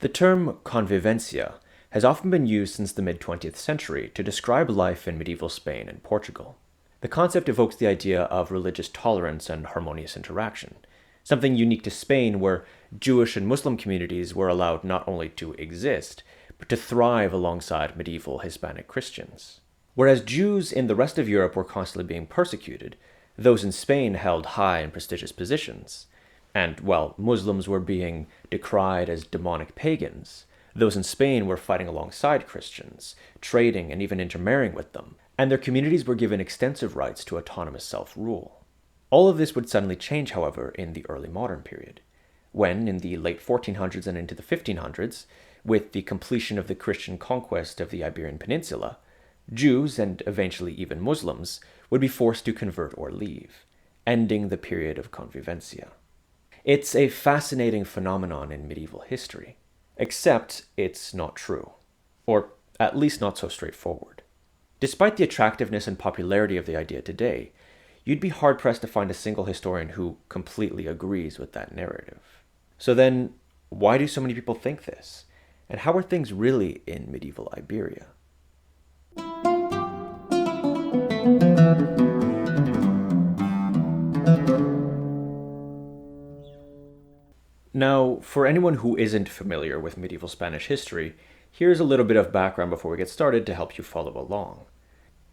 The term convivencia has often been used since the mid-20th century to describe life in medieval Spain and Portugal. The concept evokes the idea of religious tolerance and harmonious interaction, something unique to Spain where Jewish and Muslim communities were allowed not only to exist, but to thrive alongside medieval Hispanic Christians. Whereas Jews in the rest of Europe were constantly being persecuted, those in Spain held high and prestigious positions. And while Muslims were being decried as demonic pagans, those in Spain were fighting alongside Christians, trading and even intermarrying with them, and their communities were given extensive rights to autonomous self-rule. All of this would suddenly change, however, in the early modern period, when, in the late 1400s and into the 1500s, with the completion of the Christian conquest of the Iberian Peninsula, Jews, and eventually even Muslims, would be forced to convert or leave, ending the period of convivencia. It's a fascinating phenomenon in medieval history, except it's not true, or at least not so straightforward. Despite the attractiveness and popularity of the idea today, you'd be hard-pressed to find a single historian who completely agrees with that narrative. So then, why do so many people think this? And how are things really in medieval Iberia? Now, for anyone who isn't familiar with medieval Spanish history, here's a little bit of background before we get started to help you follow along.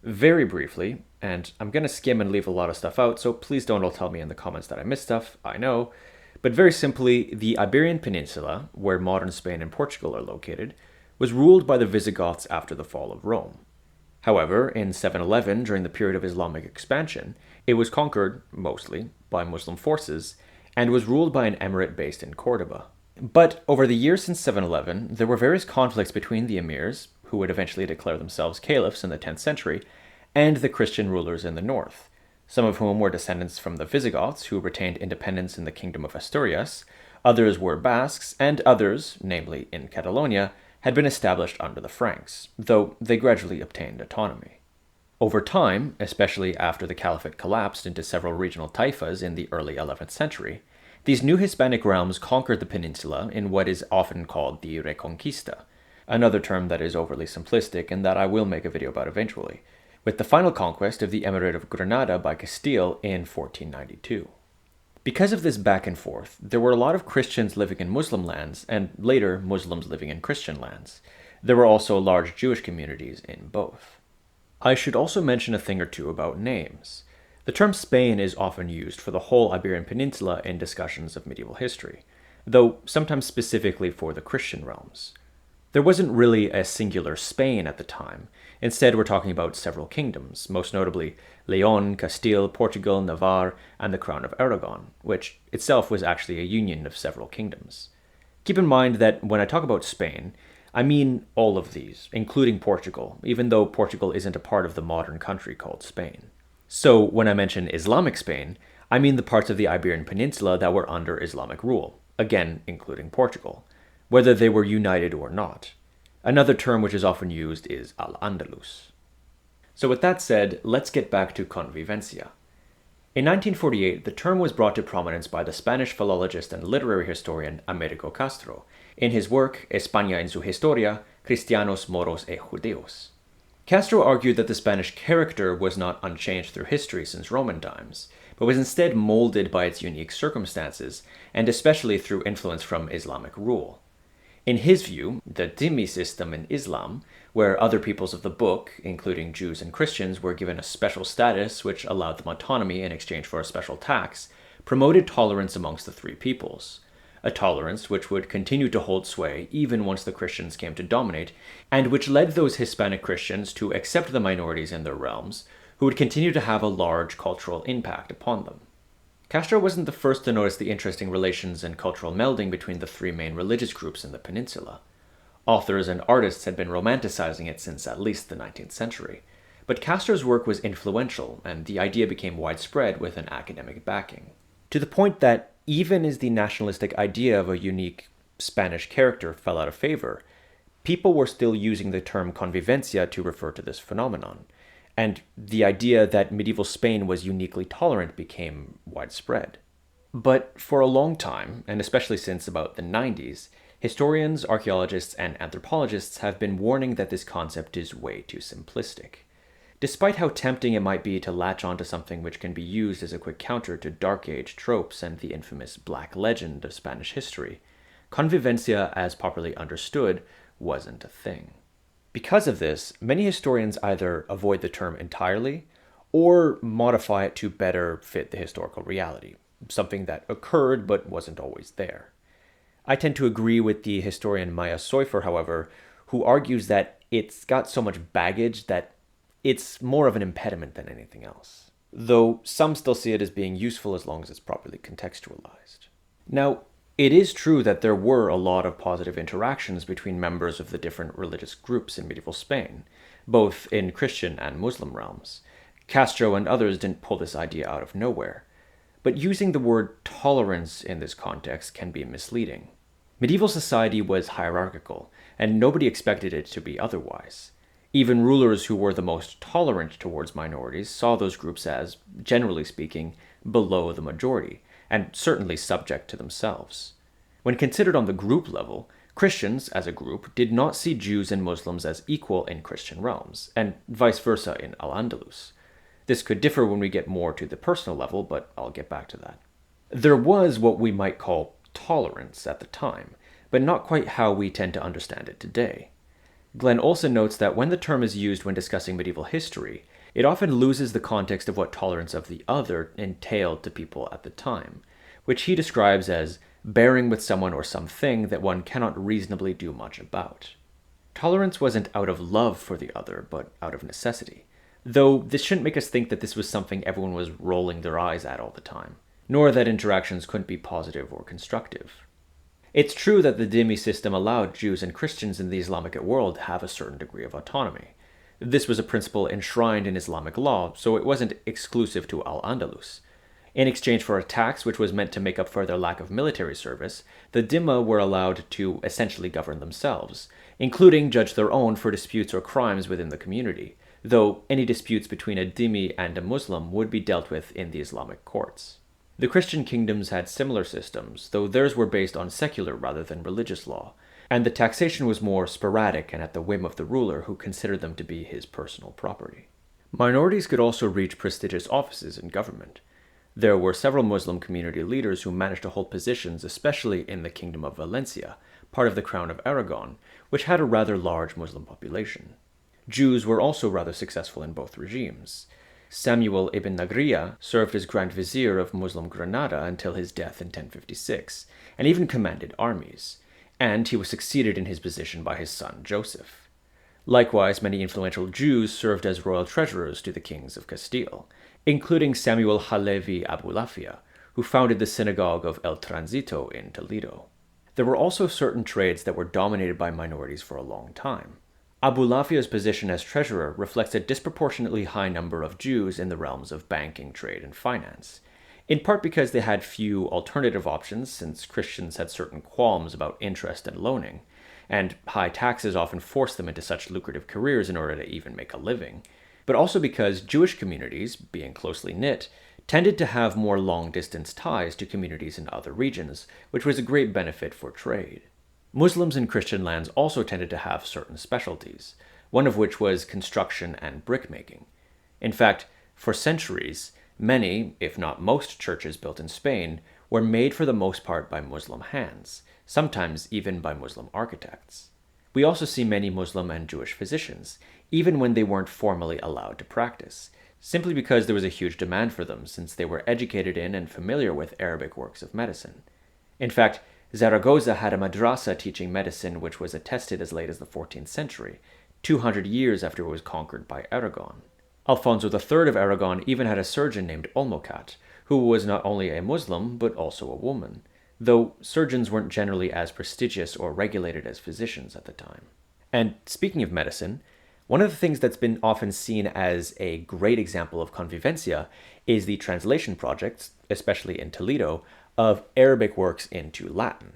Very briefly, and I'm going to skim and leave a lot of stuff out, so please don't all tell me in the comments that I missed stuff, I know. But very simply, the Iberian Peninsula, where modern Spain and Portugal are located, was ruled by the Visigoths after the fall of Rome. However, in 711, during the period of Islamic expansion, it was conquered, mostly, by Muslim forces, and was ruled by an emirate based in Cordoba. But over the years since 711, there were various conflicts between the emirs, who would eventually declare themselves caliphs in the 10th century, and the Christian rulers in the north, some of whom were descendants from the Visigoths, who retained independence in the Kingdom of Asturias, others were Basques, and others, namely in Catalonia, had been established under the Franks, though they gradually obtained autonomy. Over time, especially after the Caliphate collapsed into several regional taifas in the early 11th century, these new Hispanic realms conquered the peninsula in what is often called the Reconquista, another term that is overly simplistic and that I will make a video about eventually, with the final conquest of the Emirate of Granada by Castile in 1492. Because of this back and forth, there were a lot of Christians living in Muslim lands, and later Muslims living in Christian lands. There were also large Jewish communities in both. I should also mention a thing or two about names. The term Spain is often used for the whole Iberian Peninsula in discussions of medieval history, though sometimes specifically for the Christian realms. There wasn't really a singular Spain at the time. Instead, we're talking about several kingdoms, most notably Leon, Castile, Portugal, Navarre, and the Crown of Aragon, which itself was actually a union of several kingdoms. Keep in mind that when I talk about Spain, I mean all of these, including Portugal, even though Portugal isn't a part of the modern country called Spain. So when I mention Islamic Spain, I mean the parts of the Iberian Peninsula that were under Islamic rule, again including Portugal, whether they were united or not. Another term which is often used is Al-Andalus. So with that said, let's get back to convivencia. In 1948, the term was brought to prominence by the Spanish philologist and literary historian Americo Castro in his work España en su historia, Cristianos, Moros y Judeos. Castro argued that the Spanish character was not unchanged through history since Roman times, but was instead molded by its unique circumstances, and especially through influence from Islamic rule. In his view, the dhimmi system in Islam, where other peoples of the book, including Jews and Christians, were given a special status which allowed them autonomy in exchange for a special tax, promoted tolerance amongst the three peoples. A tolerance which would continue to hold sway even once the Christians came to dominate, and which led those Hispanic Christians to accept the minorities in their realms, who would continue to have a large cultural impact upon them. Castro wasn't the first to notice the interesting relations and cultural melding between the three main religious groups in the peninsula. Authors and artists had been romanticizing it since at least the 19th century, but Castro's work was influential, and the idea became widespread with an academic backing. To the point that even as the nationalistic idea of a unique Spanish character fell out of favor, people were still using the term convivencia to refer to this phenomenon, and the idea that medieval Spain was uniquely tolerant became widespread. But for a long time, and especially since about the 90s, Historians, archaeologists, and anthropologists have been warning that this concept is way too simplistic. Despite how tempting it might be to latch onto something which can be used as a quick counter to Dark Age tropes and the infamous Black Legend of Spanish history, Convivencia, as properly understood, wasn't a thing. Because of this, many historians either avoid the term entirely or modify it to better fit the historical reality, something that occurred but wasn't always there. I tend to agree with the historian Maya Seufer, however, who argues that it's got so much baggage that it's more of an impediment than anything else, though some still see it as being useful as long as it's properly contextualized. Now, it is true that there were a lot of positive interactions between members of the different religious groups in medieval Spain, both in Christian and Muslim realms. Castro and others didn't pull this idea out of nowhere. But using the word tolerance in this context can be misleading. Medieval society was hierarchical, and nobody expected it to be otherwise. Even rulers who were the most tolerant towards minorities saw those groups as, generally speaking, below the majority, and certainly subject to themselves. When considered on the group level, Christians, as a group, did not see Jews and Muslims as equal in Christian realms, and vice versa in Al-Andalus. This could differ when we get more to the personal level, but I'll get back to that. There was what we might call tolerance at the time, but not quite how we tend to understand it today. Glenn Olson notes that when the term is used when discussing medieval history, it often loses the context of what tolerance of the other entailed to people at the time, which he describes as bearing with someone or something that one cannot reasonably do much about. Tolerance wasn't out of love for the other, but out of necessity. Though this shouldn't make us think that this was something everyone was rolling their eyes at all the time, nor that interactions couldn't be positive or constructive. It's true that the dhimmi system allowed Jews and Christians in the Islamic world to have a certain degree of autonomy. This was a principle enshrined in Islamic law, so it wasn't exclusive to Al-Andalus. In exchange for a tax which was meant to make up for their lack of military service, the dhimma were allowed to essentially govern themselves, including judge their own for disputes or crimes within the community, though any disputes between a dhimmi and a Muslim would be dealt with in the Islamic courts. The Christian kingdoms had similar systems, though theirs were based on secular rather than religious law, and the taxation was more sporadic and at the whim of the ruler who considered them to be his personal property. Minorities could also reach prestigious offices in government. There were several Muslim community leaders who managed to hold positions, especially in the Kingdom of Valencia, part of the Crown of Aragon, which had a rather large Muslim population. Jews were also rather successful in both regimes. Samuel ibn Nagriya served as Grand Vizier of Muslim Granada until his death in 1056, and even commanded armies, and he was succeeded in his position by his son Joseph. Likewise, many influential Jews served as royal treasurers to the kings of Castile, including Samuel Halevi Abulafia, who founded the synagogue of El Transito in Toledo. There were also certain trades that were dominated by minorities for a long time. Abulafia's position as treasurer reflects a disproportionately high number of Jews in the realms of banking, trade, and finance, in part because they had few alternative options since Christians had certain qualms about interest and loaning, and high taxes often forced them into such lucrative careers in order to even make a living, but also because Jewish communities, being closely knit, tended to have more long-distance ties to communities in other regions, which was a great benefit for trade. Muslims in Christian lands also tended to have certain specialties, one of which was construction and brickmaking. In fact, for centuries, many, if not most churches built in Spain were made for the most part by Muslim hands, sometimes even by Muslim architects. We also see many Muslim and Jewish physicians, even when they weren't formally allowed to practice, simply because there was a huge demand for them since they were educated in and familiar with Arabic works of medicine. In fact, Zaragoza had a madrasa teaching medicine which was attested as late as the 14th century, 200 years after it was conquered by Aragon. Alfonso III of Aragon even had a surgeon named Olmocat, who was not only a Muslim but also a woman, though surgeons weren't generally as prestigious or regulated as physicians at the time. And speaking of medicine, one of the things that's been often seen as a great example of convivencia is the translation projects, especially in Toledo, of Arabic works into Latin.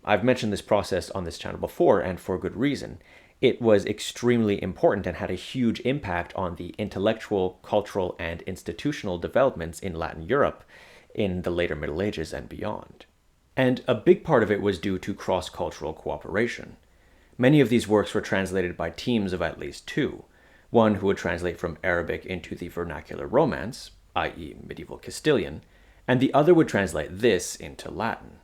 I've mentioned this process on this channel before, and for good reason. It was extremely important and had a huge impact on the intellectual, cultural, and institutional developments in Latin Europe in the later Middle Ages and beyond. And a big part of it was due to cross-cultural cooperation. Many of these works were translated by teams of at least two, one who would translate from Arabic into the vernacular Romance, i.e. medieval Castilian, and the other would translate this into Latin.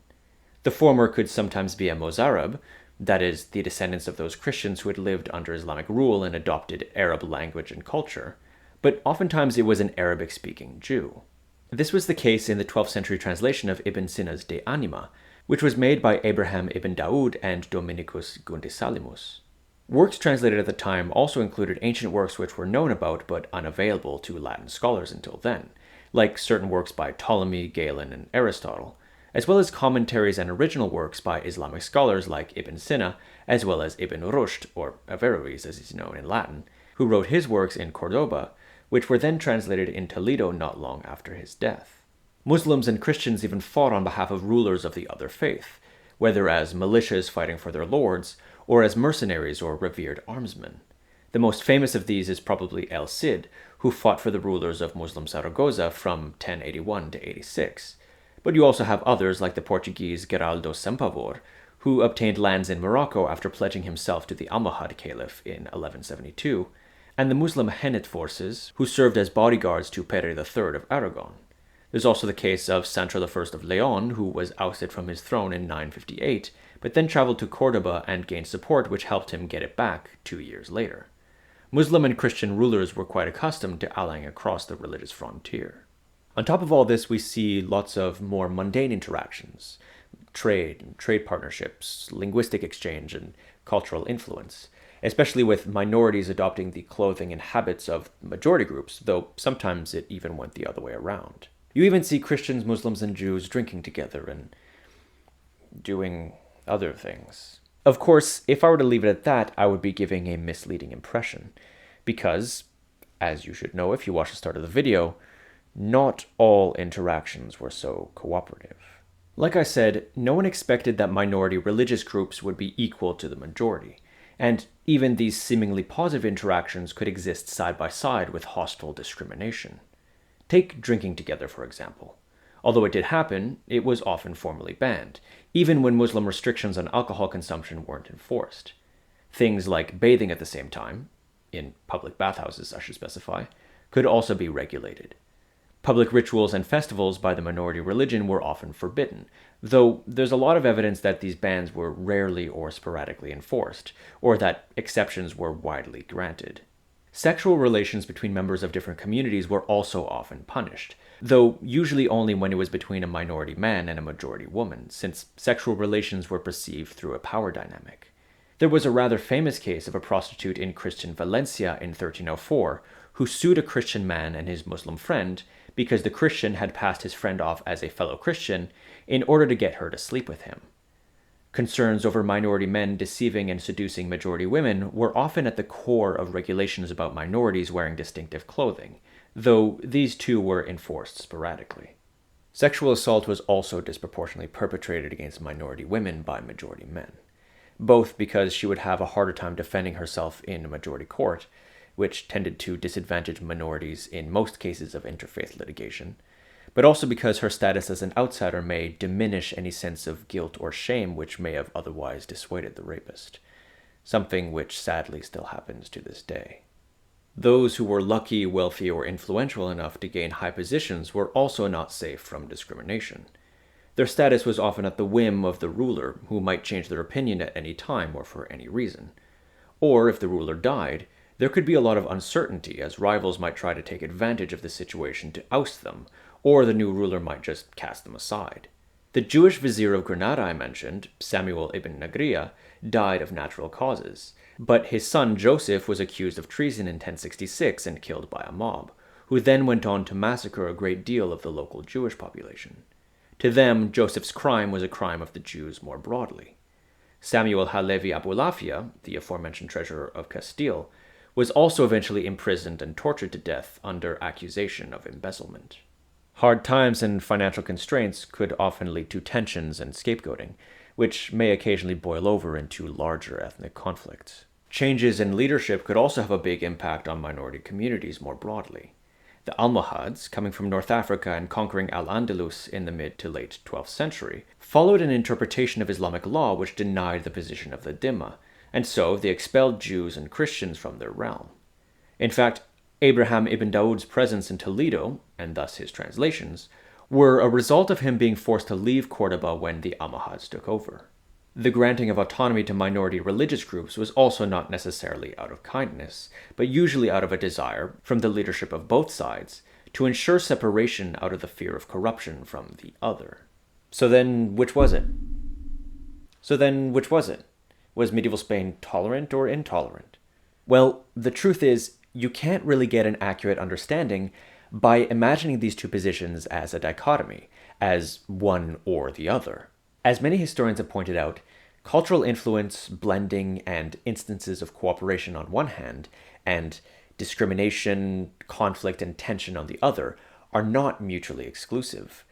The former could sometimes be a Mozarab, that is, the descendants of those Christians who had lived under Islamic rule and adopted Arab language and culture, but oftentimes it was an Arabic-speaking Jew. This was the case in the 12th century translation of Ibn Sina's De Anima, which was made by Abraham ibn Daud and Dominicus Gundisalimus. Works translated at the time also included ancient works which were known about but unavailable to Latin scholars until then, like certain works by Ptolemy, Galen, and Aristotle, as well as commentaries and original works by Islamic scholars like Ibn Sina, as well as Ibn Rushd, or Averroes as he's known in Latin, who wrote his works in Cordoba, which were then translated in Toledo not long after his death. Muslims and Christians even fought on behalf of rulers of the other faith, whether as militias fighting for their lords, or as mercenaries or revered armsmen. The most famous of these is probably El Cid, who fought for the rulers of Muslim Zaragoza from 1081 to 86. But you also have others like the Portuguese Geraldo Sempavor, who obtained lands in Morocco after pledging himself to the Almohad Caliph in 1172, and the Muslim Hennet forces, who served as bodyguards to Pere III of Aragon. There's also the case of Sancho I of Leon, who was ousted from his throne in 958, but then traveled to Cordoba and gained support which helped him get it back 2 years later. Muslim and Christian rulers were quite accustomed to allying across the religious frontier. On top of all this, we see lots of more mundane interactions, trade partnerships, linguistic exchange, and cultural influence, especially with minorities adopting the clothing and habits of majority groups, though sometimes it even went the other way around. You even see Christians, Muslims, and Jews drinking together and doing other things. Of course, if I were to leave it at that, I would be giving a misleading impression, because, as you should know if you watched the start of the video, not all interactions were so cooperative. Like I said, no one expected that minority religious groups would be equal to the majority, and even these seemingly positive interactions could exist side by side with hostile discrimination. Take drinking together, for example. Although it did happen, it was often formally banned, even when Muslim restrictions on alcohol consumption weren't enforced. Things like bathing at the same time, in public bathhouses I should specify, could also be regulated. Public rituals and festivals by the minority religion were often forbidden, though there's a lot of evidence that these bans were rarely or sporadically enforced, or that exceptions were widely granted. Sexual relations between members of different communities were also often punished, though usually only when it was between a minority man and a majority woman, since sexual relations were perceived through a power dynamic. There was a rather famous case of a prostitute in Christian Valencia in 1304 who sued a Christian man and his Muslim friend because the Christian had passed his friend off as a fellow Christian in order to get her to sleep with him. Concerns over minority men deceiving and seducing majority women were often at the core of regulations about minorities wearing distinctive clothing, though these too were enforced sporadically. Sexual assault was also disproportionately perpetrated against minority women by majority men, both because she would have a harder time defending herself in a majority court, which tended to disadvantage minorities in most cases of interfaith litigation, but also because her status as an outsider may diminish any sense of guilt or shame which may have otherwise dissuaded the rapist, something which sadly still happens to this day. Those who were lucky, wealthy, or influential enough to gain high positions were also not safe from discrimination. Their status was often at the whim of the ruler, who might change their opinion at any time or for any reason. Or, if the ruler died, there could be a lot of uncertainty, as rivals might try to take advantage of the situation to oust them, or the new ruler might just cast them aside. The Jewish vizier of Granada I mentioned, Samuel ibn Nagriya, died of natural causes, but his son Joseph was accused of treason in 1066 and killed by a mob, who then went on to massacre a great deal of the local Jewish population. To them, Joseph's crime was a crime of the Jews more broadly. Samuel Halevi Abulafia, the aforementioned treasurer of Castile, was also eventually imprisoned and tortured to death under accusation of embezzlement. Hard times and financial constraints could often lead to tensions and scapegoating, which may occasionally boil over into larger ethnic conflicts. Changes in leadership could also have a big impact on minority communities more broadly. The Almohads, coming from North Africa and conquering Al-Andalus in the mid to late 12th century, followed an interpretation of Islamic law which denied the position of the Dhimma, and so they expelled Jews and Christians from their realm. In fact, Abraham ibn Daud's presence in Toledo, and thus his translations, were a result of him being forced to leave Cordoba when the Almohads took over. The granting of autonomy to minority religious groups was also not necessarily out of kindness, but usually out of a desire, from the leadership of both sides, to ensure separation out of the fear of corruption from the other. So then, which was it? Was medieval Spain tolerant or intolerant? Well, the truth is, you can't really get an accurate understanding by imagining these two positions as a dichotomy, as one or the other. As many historians have pointed out, cultural influence, blending, and instances of cooperation on one hand, and discrimination, conflict, and tension on the other, are not mutually exclusive.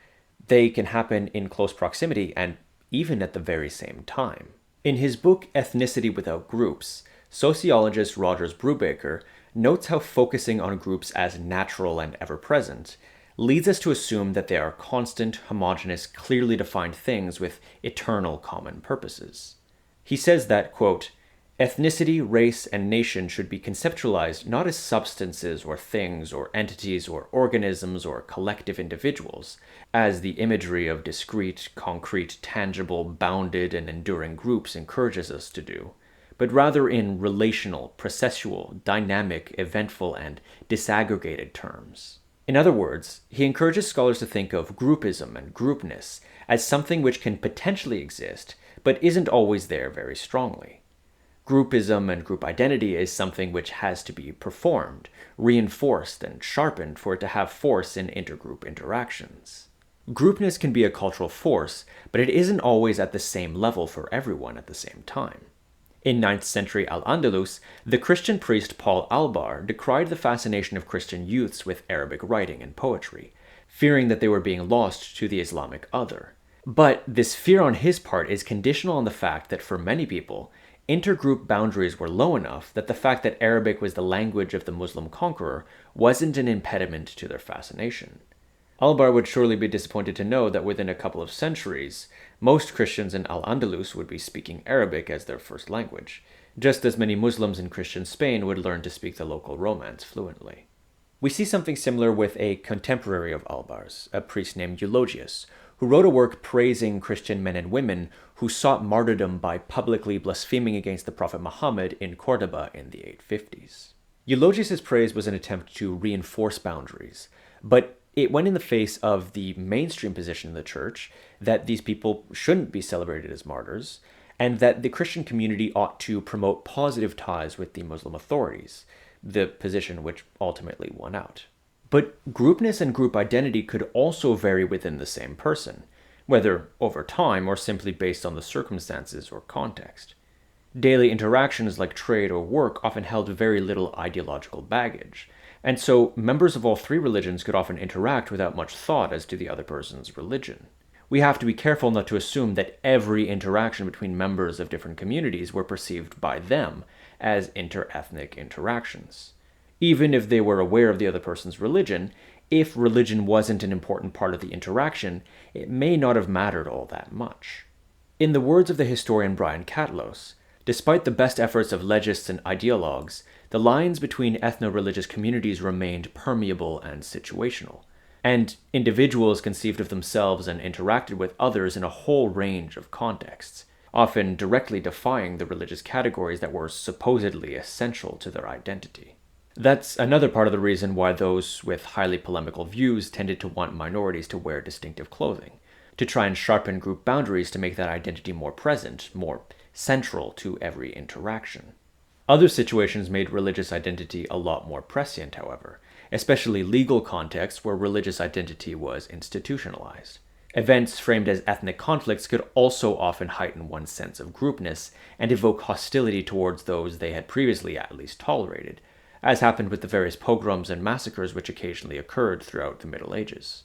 They can happen in close proximity and even at the very same time. In his book Ethnicity Without Groups, sociologist Rogers Brubaker notes how focusing on groups as natural and ever-present leads us to assume that they are constant, homogeneous, clearly defined things with eternal common purposes. He says that, quote, ethnicity, race, and nation should be conceptualized not as substances or things or entities or organisms or collective individuals, as the imagery of discrete, concrete, tangible, bounded, and enduring groups encourages us to do, but rather in relational, processual, dynamic, eventful, and disaggregated terms. In other words, he encourages scholars to think of groupism and groupness as something which can potentially exist, but isn't always there very strongly. Groupism and group identity is something which has to be performed, reinforced, and sharpened for it to have force in intergroup interactions. Groupness can be a cultural force, but it isn't always at the same level for everyone at the same time. In 9th century Al-Andalus, the Christian priest Paul Albar decried the fascination of Christian youths with Arabic writing and poetry, fearing that they were being lost to the Islamic other. But this fear on his part is conditional on the fact that for many people, intergroup boundaries were low enough that the fact that Arabic was the language of the Muslim conqueror wasn't an impediment to their fascination. Albar would surely be disappointed to know that within a couple of centuries, most Christians in Al-Andalus would be speaking Arabic as their first language, just as many Muslims in Christian Spain would learn to speak the local Romance fluently. We see something similar with a contemporary of Albar's, a priest named Eulogius, who wrote a work praising Christian men and women who sought martyrdom by publicly blaspheming against the Prophet Muhammad in Cordoba in the 850s. Eulogius' praise was an attempt to reinforce boundaries, but it went in the face of the mainstream position in the church that these people shouldn't be celebrated as martyrs, and that the Christian community ought to promote positive ties with the Muslim authorities, the position which ultimately won out. But groupness and group identity could also vary within the same person, whether over time or simply based on the circumstances or context. Daily interactions like trade or work often held very little ideological baggage, and so members of all three religions could often interact without much thought as to the other person's religion. We have to be careful not to assume that every interaction between members of different communities were perceived by them as inter-ethnic interactions. Even if they were aware of the other person's religion, if religion wasn't an important part of the interaction, it may not have mattered all that much. In the words of the historian Brian Catlos, despite the best efforts of legists and ideologues, the lines between ethno-religious communities remained permeable and situational, and individuals conceived of themselves and interacted with others in a whole range of contexts, often directly defying the religious categories that were supposedly essential to their identity. That's another part of the reason why those with highly polemical views tended to want minorities to wear distinctive clothing, to try and sharpen group boundaries to make that identity more present, more central to every interaction. Other situations made religious identity a lot more prescient, however, especially legal contexts where religious identity was institutionalized. Events framed as ethnic conflicts could also often heighten one's sense of groupness and evoke hostility towards those they had previously at least tolerated, as happened with the various pogroms and massacres which occasionally occurred throughout the Middle Ages.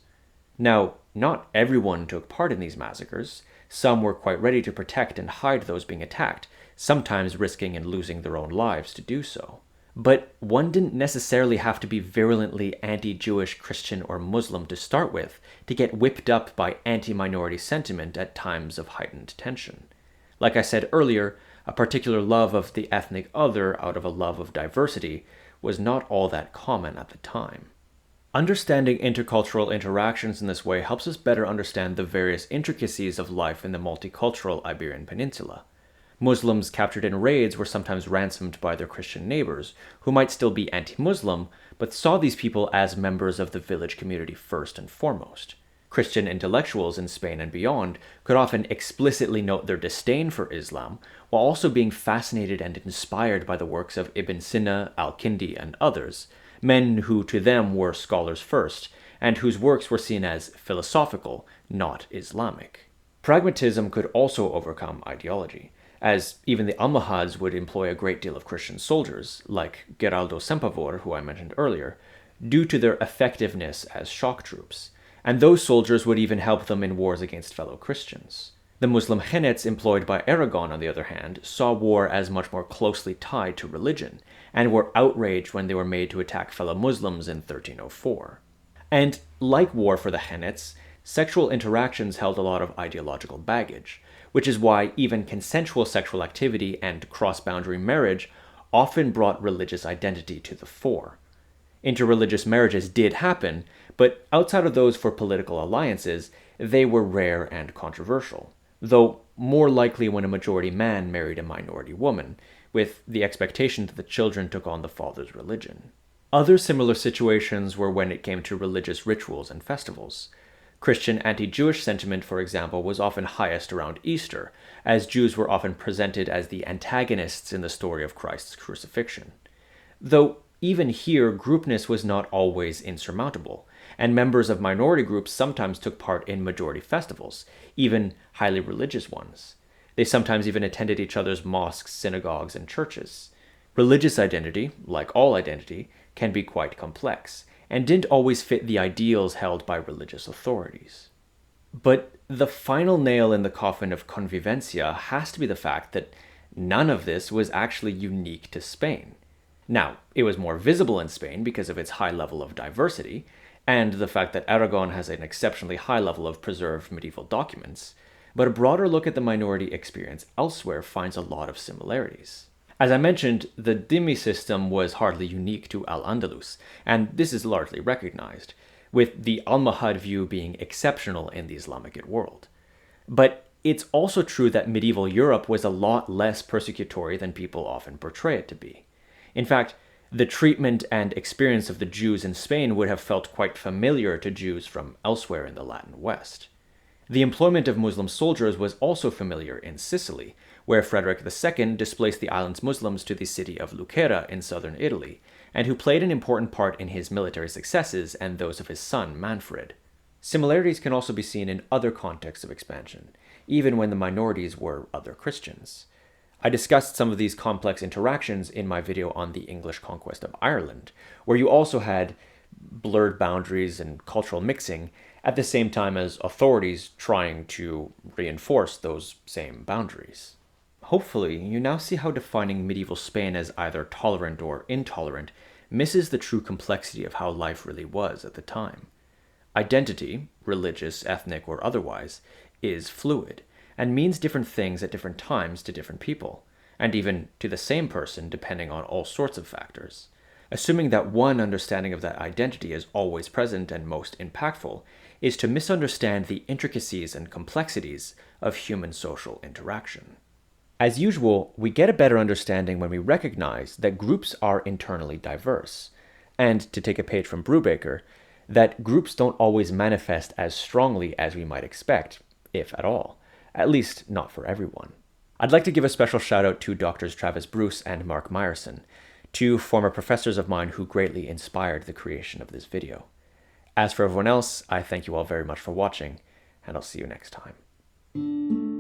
Now, not everyone took part in these massacres. Some were quite ready to protect and hide those being attacked, sometimes risking and losing their own lives to do so. But one didn't necessarily have to be virulently anti-Jewish, Christian, or Muslim to start with to get whipped up by anti-minority sentiment at times of heightened tension. Like I said earlier, a particular love of the ethnic other out of a love of diversity was not all that common at the time. Understanding intercultural interactions in this way helps us better understand the various intricacies of life in the multicultural Iberian Peninsula. Muslims captured in raids were sometimes ransomed by their Christian neighbors, who might still be anti-Muslim, but saw these people as members of the village community first and foremost. Christian intellectuals in Spain and beyond could often explicitly note their disdain for Islam, while also being fascinated and inspired by the works of Ibn Sina, al-Kindi, and others, men who to them were scholars first, and whose works were seen as philosophical, not Islamic. Pragmatism could also overcome ideology, as even the Almohads would employ a great deal of Christian soldiers, like Geraldo Sempavor, who I mentioned earlier, due to their effectiveness as shock troops, and those soldiers would even help them in wars against fellow Christians. The Muslim Genets employed by Aragon, on the other hand, saw war as much more closely tied to religion, and were outraged when they were made to attack fellow Muslims in 1304. And like war for the Genets, sexual interactions held a lot of ideological baggage, which is why even consensual sexual activity and cross-boundary marriage often brought religious identity to the fore. Interreligious marriages did happen, but outside of those for political alliances, they were rare and controversial, though more likely when a majority man married a minority woman, with the expectation that the children took on the father's religion. Other similar situations were when it came to religious rituals and festivals. Christian anti-Jewish sentiment, for example, was often highest around Easter, as Jews were often presented as the antagonists in the story of Christ's crucifixion. Though even here, groupness was not always insurmountable, and members of minority groups sometimes took part in majority festivals, even highly religious ones. They sometimes even attended each other's mosques, synagogues, and churches. Religious identity, like all identity, can be quite complex, and didn't always fit the ideals held by religious authorities. But the final nail in the coffin of Convivencia has to be the fact that none of this was actually unique to Spain. Now, it was more visible in Spain because of its high level of diversity, and the fact that Aragon has an exceptionally high level of preserved medieval documents, but a broader look at the minority experience elsewhere finds a lot of similarities. As I mentioned, the dhimmi system was hardly unique to Al-Andalus, and this is largely recognized, with the Almohad view being exceptional in the Islamic world. But it's also true that medieval Europe was a lot less persecutory than people often portray it to be. In fact, the treatment and experience of the Jews in Spain would have felt quite familiar to Jews from elsewhere in the Latin West. The employment of Muslim soldiers was also familiar in Sicily, where Frederick II displaced the island's Muslims to the city of Lucera in southern Italy, and who played an important part in his military successes and those of his son Manfred. Similarities can also be seen in other contexts of expansion, even when the minorities were other Christians. I discussed some of these complex interactions in my video on the English conquest of Ireland, where you also had blurred boundaries and cultural mixing at the same time as authorities trying to reinforce those same boundaries. Hopefully, you now see how defining medieval Spain as either tolerant or intolerant misses the true complexity of how life really was at the time. Identity, religious, ethnic, or otherwise, is fluid, and means different things at different times to different people, and even to the same person depending on all sorts of factors. Assuming that one understanding of that identity is always present and most impactful is to misunderstand the intricacies and complexities of human social interaction. As usual, we get a better understanding when we recognize that groups are internally diverse, and, to take a page from Brubaker, that groups don't always manifest as strongly as we might expect, if at all, at least not for everyone. I'd like to give a special shout out to Drs. Travis Bruce and Mark Meyerson, two former professors of mine who greatly inspired the creation of this video. As for everyone else, I thank you all very much for watching, and I'll see you next time.